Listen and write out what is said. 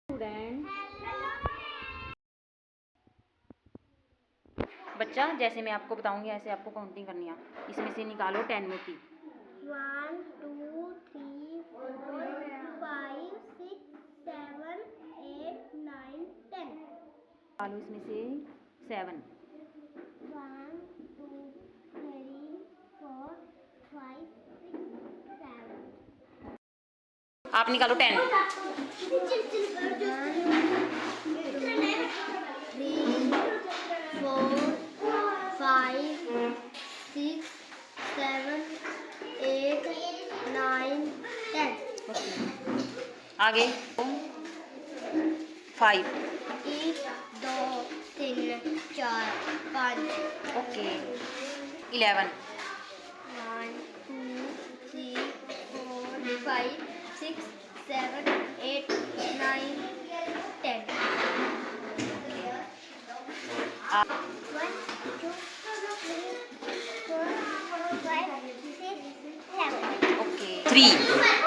Student, बच्चा जैसे मैं आपको बताऊंगी ऐसे आपको काउंटिंग करनी है। इसमें से निकालो 10 में 3। 1 2 3 4 5 6 7 8 9 10। निकालो इसमें से 7। 1 2 3 4 5 6 7। आप निकालो 10। 8 9 10। आगे 5। 1 2 3 4 5। ओके 11। 1 2 3 4 5 6 7 8 9 10। 1 2 3 4 5 6 7। ओके 3।